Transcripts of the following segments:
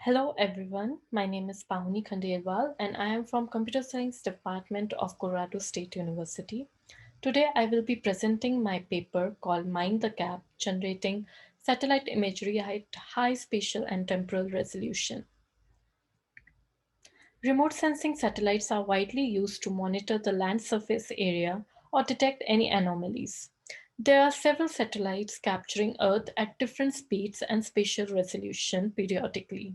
Hello everyone, my name is Paahuni Khandelwal and I am from Computer Science Department of Colorado State University. Today I will be presenting my paper called Mind the Gap, Generating Satellite Imagery at High Spatial and Temporal Resolution. Remote sensing satellites are widely used to monitor the land surface area or detect any anomalies. There are several satellites capturing Earth at different speeds and spatial resolution periodically.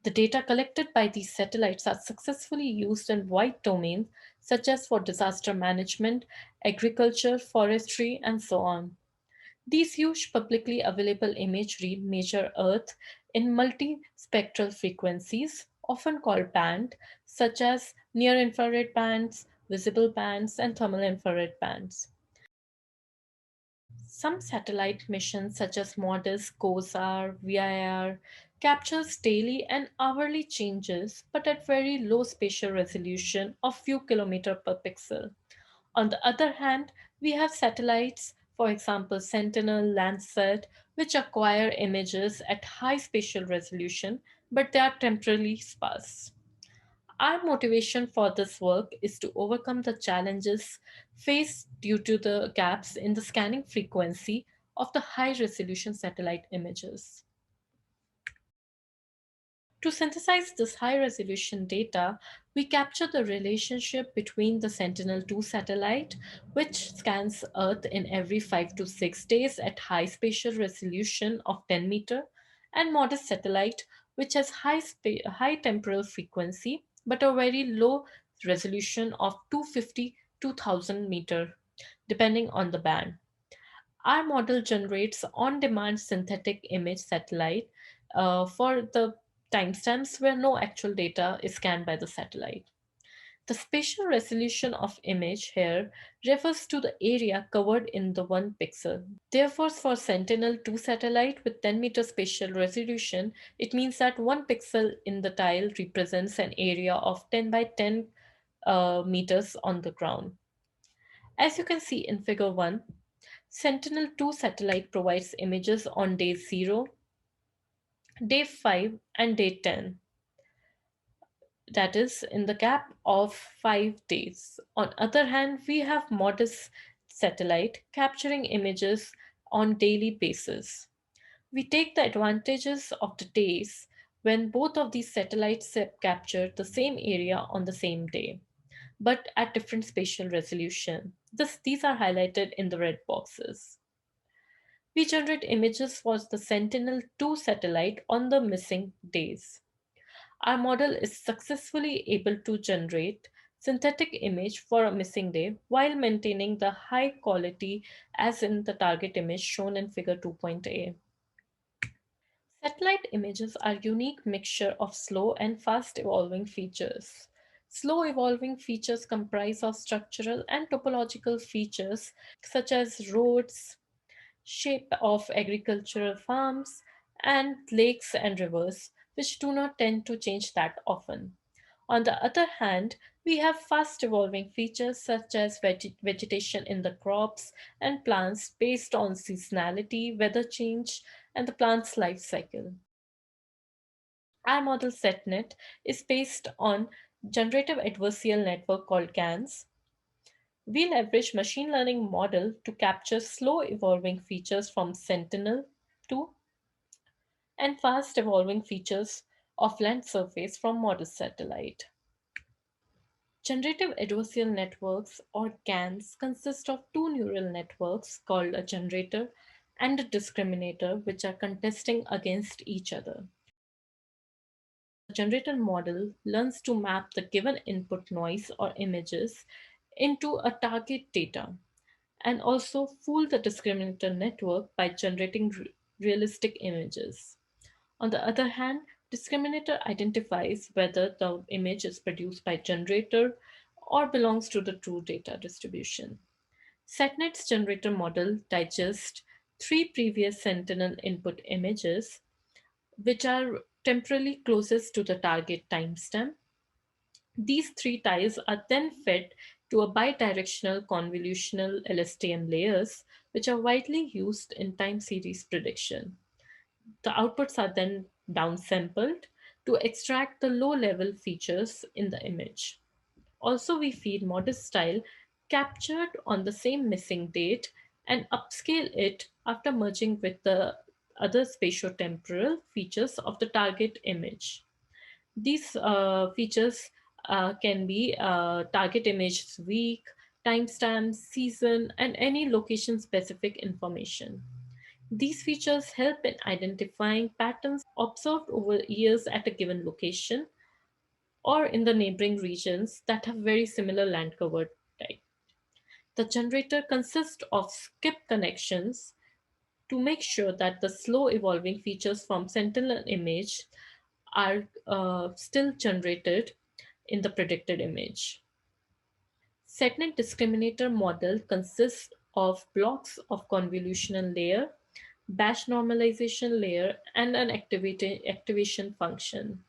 The data collected by these satellites are successfully used in wide domains such as for disaster management, agriculture, forestry, and so on. These huge publicly available imagery measure Earth in multispectral frequencies, often called band, such as near-infrared bands, visible bands, and thermal infrared bands. Some satellite missions such as MODIS, COSAR, VIR captures daily and hourly changes but at very low spatial resolution of few kilometers per pixel. On the other hand, we have satellites, for example Sentinel, Landsat, which acquire images at high spatial resolution but they are temporally sparse. Our motivation for this work is to overcome the challenges faced due to the gaps in the scanning frequency of the high resolution satellite images. To synthesize this high resolution data, we capture the relationship between the Sentinel-2 satellite, which scans Earth in every 5 to 6 days at high spatial resolution of 10 meter, and MODIS satellite, which has high temporal frequency but a very low resolution of 250 to 1000 meter, depending on the band. Our model generates on-demand synthetic image satellite for the timestamps where no actual data is scanned by the satellite. The spatial resolution of image here refers to the area covered in the 1 pixel. Therefore, for Sentinel-2 satellite with 10 meter spatial resolution, it means that 1 pixel in the tile represents an area of 10 by 10 meters on the ground. As you can see in figure 1, Sentinel-2 satellite provides images on day 0, day 5, and day 10. That is in the gap of 5 days. On other hand, we have MODIS satellite capturing images on daily basis. We take the advantages of the days when both of these satellites capture the same area on the same day, but at different spatial resolution. These are highlighted in the red boxes. We generate images for the Sentinel-2 satellite on the missing days. Our model is successfully able to generate synthetic image for a missing day while maintaining the high quality as in the target image shown in figure 2.a. Satellite images are a unique mixture of slow and fast evolving features. Slow evolving features comprise of structural and topological features such as roads, shape of agricultural farms, and lakes and rivers, which do not tend to change that often. On the other hand, we have fast evolving features such as vegetation in the crops and plants based on seasonality, weather change, and the plant's life cycle. Our model SetNet is based on generative adversarial network called GANs. We leverage machine learning model to capture slow evolving features from Sentinel-2 and fast evolving features of land surface from MODIS satellite. Generative adversarial networks or GANs consist of two neural networks called a generator and a discriminator which are contesting against each other. The generator model learns to map the given input noise or images into a target data and also fool the discriminator network by generating realistic images. On the other hand, discriminator identifies whether the image is produced by generator or belongs to the true data distribution. SetNet's generator model digests three previous Sentinel input images, which are temporally closest to the target timestamp. These three tiles are then fed to a bidirectional convolutional LSTM layers, which are widely used in time series prediction. The outputs are then downsampled to extract the low level features in the image. Also, we feed model style captured on the same missing date and upscale it after merging with the other spatiotemporal features of the target image. These features can be target image week, timestamp, season, and any location specific information. These features help in identifying patterns observed over years at a given location or in the neighboring regions that have very similar land cover type. The generator consists of skip connections to make sure that the slow evolving features from sentinel image are still generated in the predicted image. Segment discriminator model consists of blocks of convolutional layer, batch normalization layer, and an activation function.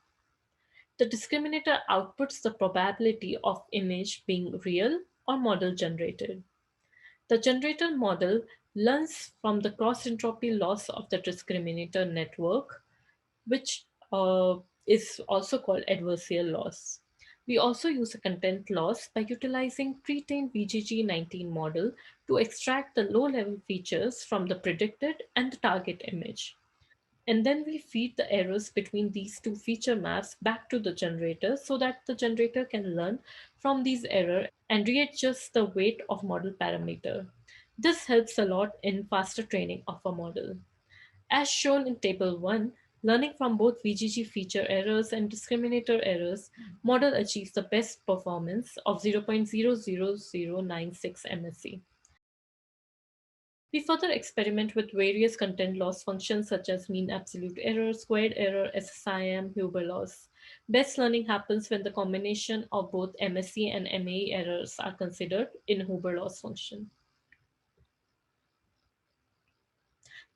The discriminator outputs the probability of image being real or model generated. The generator model learns from the cross entropy loss of the discriminator network, which is also called adversarial loss. We also use a content loss by utilizing pre-trained VGG19 model to extract the low-level features from the predicted and the target image. And then we feed the errors between these two feature maps back to the generator so that the generator can learn from these errors and readjust the weight of model parameter. This helps a lot in faster training of a model. As shown in table 1, learning from both VGG feature errors and discriminator errors, model achieves the best performance of 0.00096 MSE. We further experiment with various content loss functions such as mean absolute error, squared error, SSIM, Huber loss. Best learning happens when the combination of both MSE and MAE errors are considered in Huber loss function.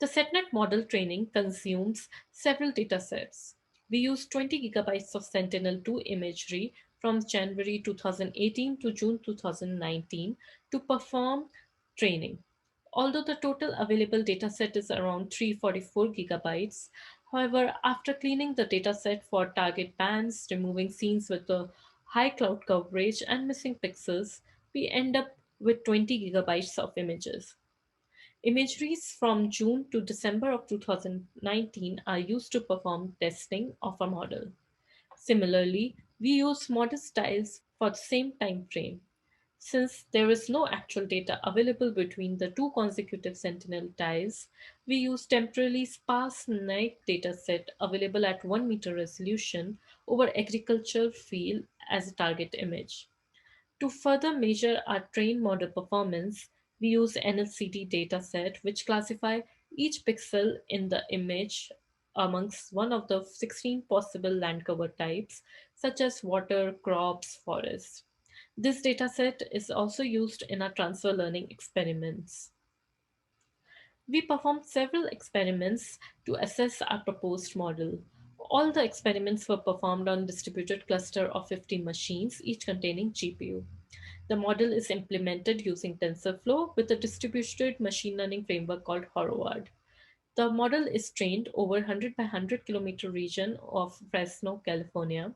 The SetNet model training consumes several datasets. We use 20 gigabytes of Sentinel-2 imagery from January 2018 to June 2019 to perform training. Although the total available dataset is around 344 gigabytes, however, after cleaning the dataset for target bands, removing scenes with a high cloud coverage, and missing pixels, we end up with 20 gigabytes of images. Imageries from June to December of 2019 are used to perform testing of a model. Similarly, we use model styles for the same time frame. Since there is no actual data available between the two consecutive sentinel tiles, we use temporally sparse night dataset available at 1 meter resolution over agricultural field as a target image. To further measure our trained model performance, we use NLCD dataset which classify each pixel in the image amongst one of the 16 possible land cover types such as water, crops, forest. This dataset is also used in our transfer learning experiments. We performed several experiments to assess our proposed model. All the experiments were performed on distributed cluster of 50 machines, each containing GPU. The model is implemented using TensorFlow with a distributed machine learning framework called Horoward. The model is trained over 100 by 100-kilometer region of Fresno, California.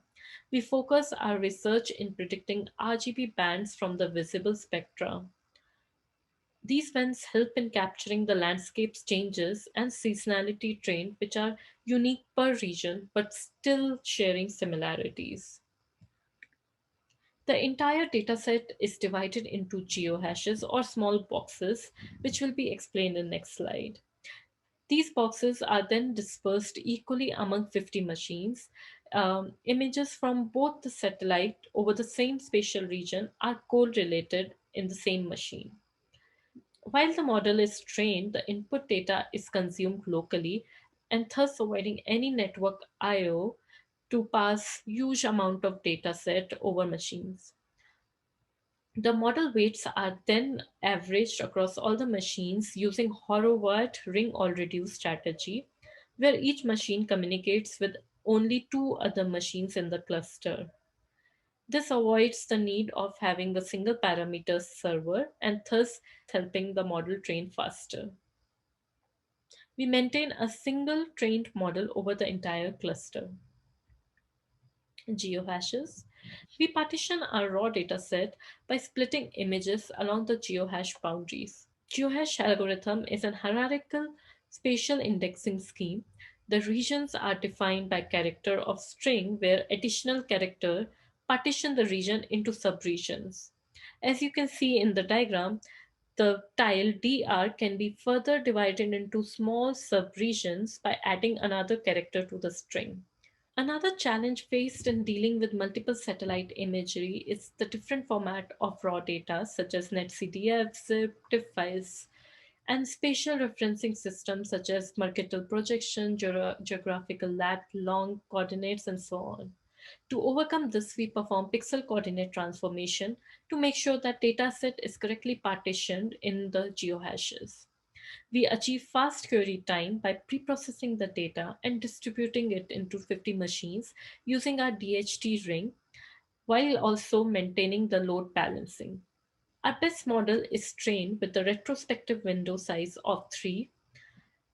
We focus our research in predicting RGB bands from the visible spectra. These bands help in capturing the landscape's changes and seasonality trend, which are unique per region but still sharing similarities. The entire dataset is divided into geohashes or small boxes, which will be explained in the next slide. These boxes are then dispersed equally among 50 machines. Images from both the satellite over the same spatial region are correlated in the same machine. While the model is trained, the input data is consumed locally and thus avoiding any network I/O to pass huge amount of data set over machines. The model weights are then averaged across all the machines using Horowitz ring all reduce strategy, where each machine communicates with only two other machines in the cluster. This avoids the need of having a single parameter server and thus helping the model train faster. We maintain a single trained model over the entire cluster. Geohashes. We partition our raw dataset by splitting images along the geohash boundaries. Geohash algorithm is an hierarchical spatial indexing scheme. The regions are defined by character of string where additional character partition the region into subregions. As you can see in the diagram, the tile DR can be further divided into small subregions by adding another character to the string. Another challenge faced in dealing with multiple satellite imagery is the different format of raw data, such as NetCDF, zip, TIFF files, and spatial referencing systems such as Mercator projection, geographical lat, long coordinates, and so on. To overcome this, we perform pixel coordinate transformation to make sure that dataset is correctly partitioned in the geohashes. We achieve fast query time by preprocessing the data and distributing it into 50 machines using our DHT ring while also maintaining the load balancing. Our best model is trained with the retrospective window size of 3.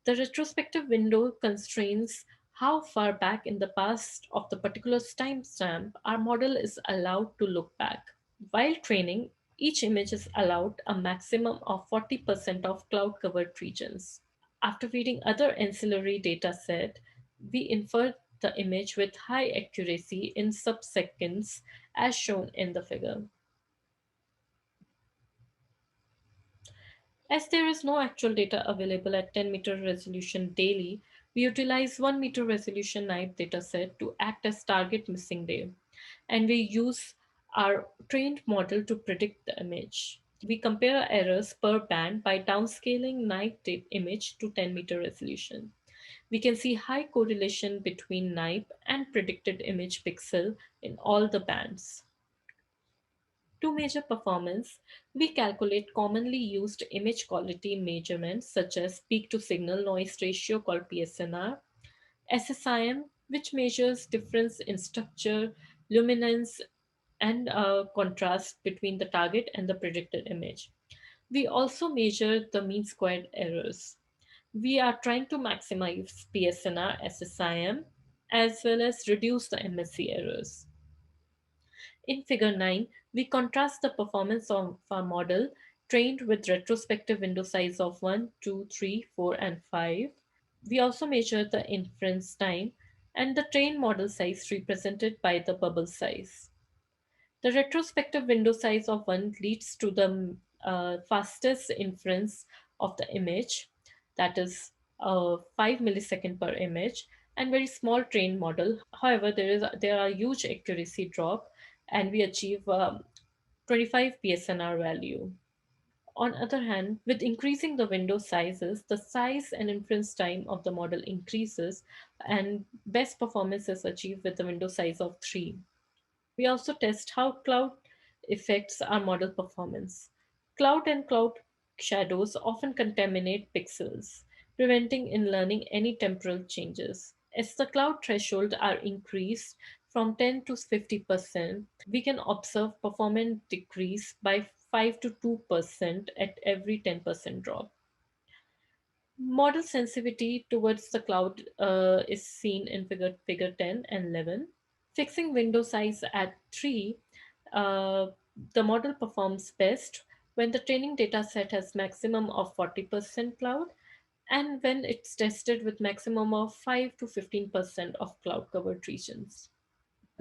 The retrospective window constrains how far back in the past of the particular timestamp our model is allowed to look back. While training, each image is allowed a maximum of 40% of cloud covered regions. After feeding other ancillary data set, we infer the image with high accuracy in sub-seconds as shown in the figure. As there is no actual data available at 10-meter resolution daily, we utilize 1-meter resolution night dataset to act as target missing day, and we use our trained model to predict the image. We compare errors per band by downscaling night image to 10-meter resolution. We can see high correlation between NIPE and predicted image pixel in all the bands. To measure performance, we calculate commonly used image quality measurements such as peak to signal noise ratio called PSNR, SSIM, which measures difference in structure, luminance, and contrast between the target and the predicted image. We also measure the mean squared errors. We are trying to maximize PSNR, SSIM, as well as reduce the MSC errors. In figure 9, we contrast the performance of our model trained with retrospective window size of 1, 2, 3, 4, and 5. We also measure the inference time and the trained model size represented by the bubble size. The retrospective window size of 1 leads to the fastest inference of the image, that is 5 millisecond per image, and very small trained model. However, there are huge accuracy drop, and we achieve 25 PSNR value. On other hand, with increasing the window sizes, the size and inference time of the model increases, and best performance is achieved with the window size of 3. We also test how cloud affects our model performance. Cloud and cloud shadows often contaminate pixels, preventing in learning any temporal changes. As the cloud threshold are increased from 10 to 50%, we can observe performance decrease by 5 to 2% at every 10% drop. Model sensitivity towards the cloud is seen in figure 10 and 11. Fixing window size at 3, uh, the model performs best when the training data set has maximum of 40% cloud and when it's tested with maximum of 5 to 15% of cloud covered regions.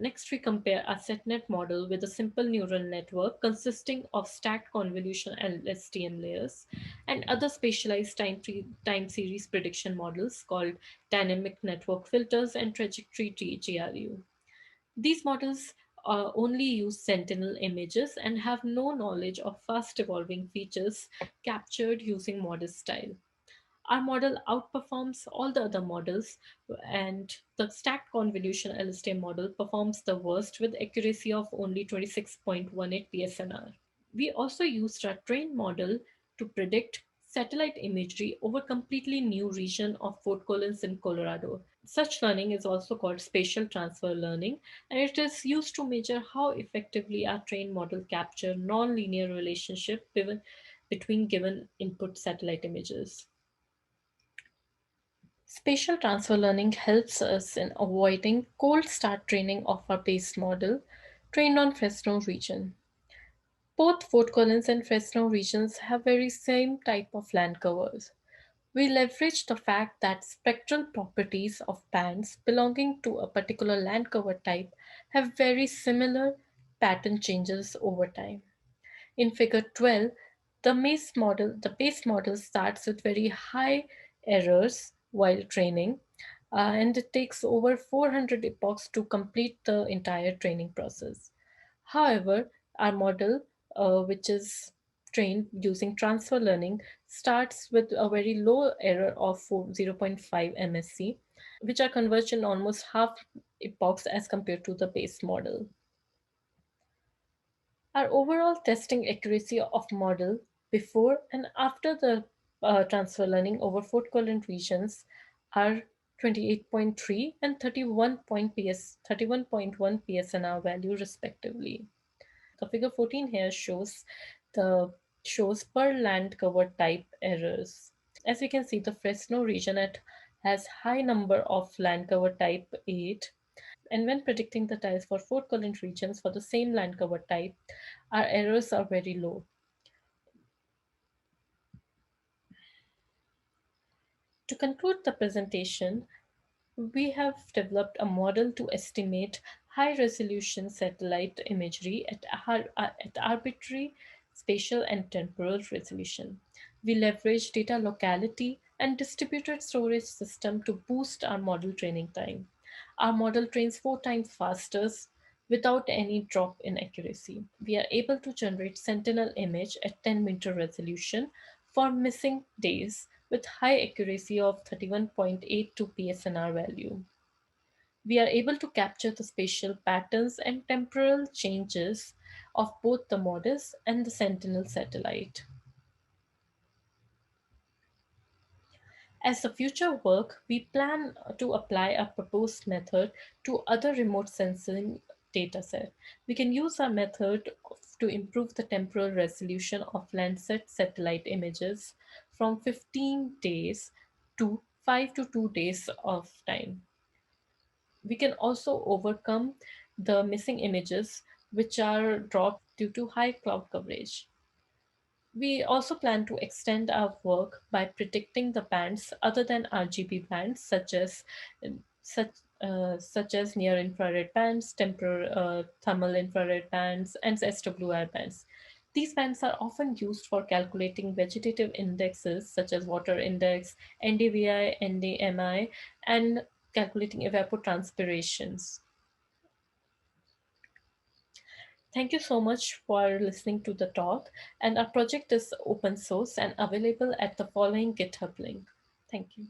Next, we compare a SetNet model with a simple neural network consisting of stacked convolution and STM layers and other specialized time series prediction models called dynamic network filters and trajectory GRU. These models only use sentinel images and have no knowledge of fast evolving features captured using modest style. Our model outperforms all the other models, and the stacked convolution LSTM model performs the worst with accuracy of only 26.18 PSNR. We also used our trained model to predict satellite imagery over completely new region of Fort Collins in Colorado. Such learning is also called spatial transfer learning, and it is used to measure how effectively our trained model capture non-linear relationship between given input satellite images. Spatial transfer learning helps us in avoiding cold start training of our base model trained on Fresno region. Both Fort Collins and Fresno regions have very same type of land covers. We leverage the fact that spectral properties of bands belonging to a particular land cover type have very similar pattern changes over time. In figure 12, the base model starts with very high errors while training, and it takes over 400 epochs to complete the entire training process. However, our model, which is trained using transfer learning, starts with a very low error of 0 0.5 MSC, which are converged in almost half epochs as compared to the base model. Our overall testing accuracy of model before and after the transfer learning over Fort Collins regions are 28.3 and 31.1 PSNR value respectively. The figure 14 here the shows per land cover type errors. As we can see, the Fresno region has high number of land cover type 8, and when predicting the tiles for Fort Collins regions for the same land cover type, our errors are very low. To conclude the presentation, we have developed a model to estimate high resolution satellite imagery at arbitrary spatial and temporal resolution. We leverage data locality and distributed storage system to boost our model training time. Our model trains 4 times faster without any drop in accuracy. We are able to generate sentinel image at 10-meter resolution for missing days with high accuracy of 31.82 PSNR value. We are able to capture the spatial patterns and temporal changes of both the MODIS and the Sentinel satellite. As the future work, we plan to apply our proposed method to other remote sensing dataset. We can use our method to improve the temporal resolution of Landsat satellite images from 15 days to 5 to 2 days of time. We can also overcome the missing images which are dropped due to high cloud coverage. We also plan to extend our work by predicting the bands other than RGB bands, such such as near infrared bands, thermal infrared bands, and SWR bands. These bands are often used for calculating vegetative indexes such as water index, NDVI, NDMI, and calculating evapotranspirations. Thank you so much for listening to the talk. And our project is open source and available at the following GitHub link. Thank you.